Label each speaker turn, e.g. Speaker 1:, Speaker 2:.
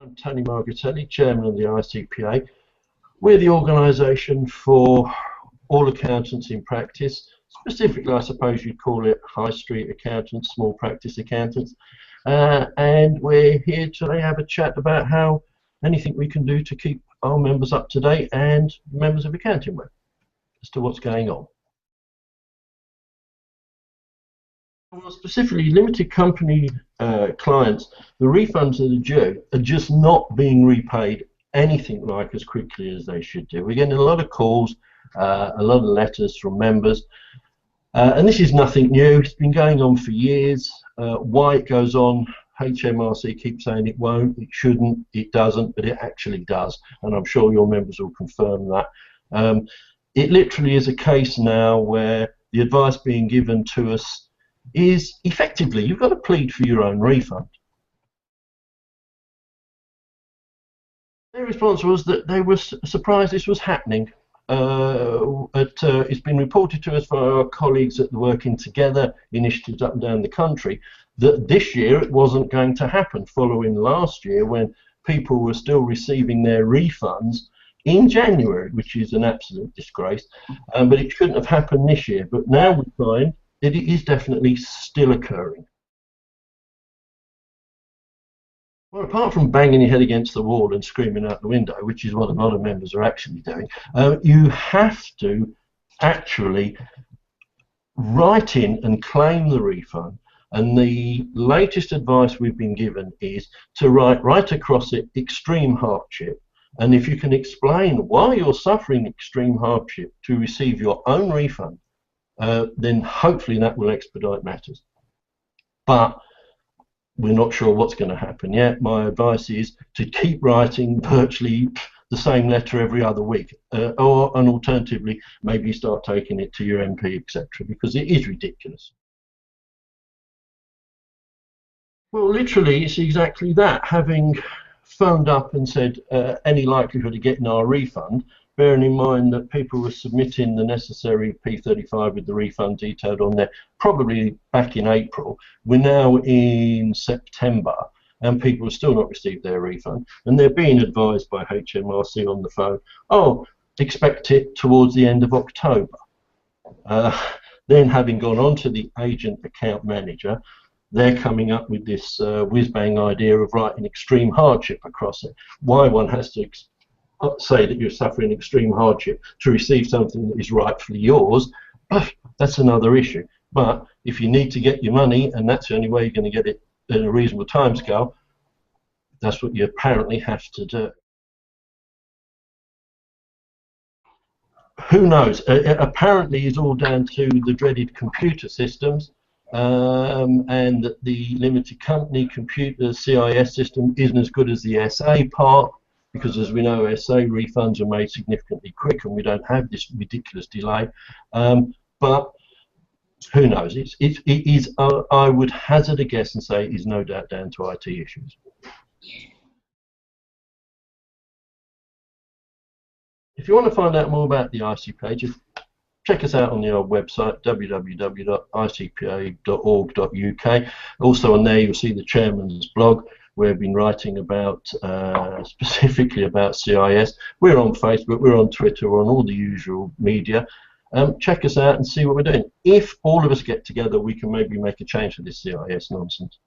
Speaker 1: I'm Tony Margaritelli, Chairman of the ICPA. We're the organisation for all accountants in practice. Specifically, I suppose you'd call it high street accountants, small practice accountants. And we're here today to have a chat about how anything we can do to keep our members up to date and members of AccountingWEB as to what's going on. Well, specifically, limited company clients, the refunds that are due are just not being repaid anything like as quickly as they should do. We're getting a lot of calls, a lot of letters from members, and this is nothing new. It's been going on for years. Why it goes on, HMRC keeps saying it won't, it shouldn't, it doesn't, but it actually does, and I'm sure your members will confirm that. It literally is a case now where the advice being given to us is effectively you've got to plead for your own refund. Their response was that they were surprised this was happening. It's been reported to us by our colleagues at the Working Together initiatives up and down the country that this year it wasn't going to happen, following last year when people were still receiving their refunds in January, which is an absolute disgrace. But it shouldn't have happened this year. But now we find that it is definitely still occurring. Well, apart from banging your head against the wall and screaming out the window, which is what a lot of members are actually doing, you have to actually write in and claim the refund. And the latest advice we've been given is to write right across it extreme hardship. And if you can explain why you're suffering extreme hardship to receive your own refund, then hopefully that will expedite matters. But we're not sure what's going to happen yet. My advice is to keep writing virtually the same letter every other week, and alternatively maybe start taking it to your MP, etc., because it is ridiculous. Well, literally it's exactly that. Having phoned up and said any likelihood of getting our refund, bearing in mind that people were submitting the necessary P35 with the refund detailed on there probably back in April. We're now in September and people have still not received their refund, and they're being advised by HMRC on the phone, oh, expect it towards the end of October. Then having gone on to the agent account manager, they're coming up with this whiz-bang idea of writing extreme hardship across it. Why one has to say that you're suffering extreme hardship to receive something that is rightfully yours, that's another issue. But if you need to get your money, and that's the only way you're going to get it in a reasonable timescale, that's what you apparently have to do. Who knows? Apparently it's all down to the dreaded computer systems, and that the limited company computer CIS system isn't as good as the SA part, because as we know, SA refunds are made significantly quicker and we don't have this ridiculous delay. But who knows? It is, I would hazard a guess and say it is no doubt down to IT issues. If you want to find out more about the ICPA, just check us out on the old website, www.icpa.org.uk. Also on there you'll see the chairman's blog, where we've been writing about, specifically about CIS. We're on Facebook, we're on Twitter, we're on all the usual media. Check us out and see what we're doing. If all of us get together, we can maybe make a change to this CIS nonsense.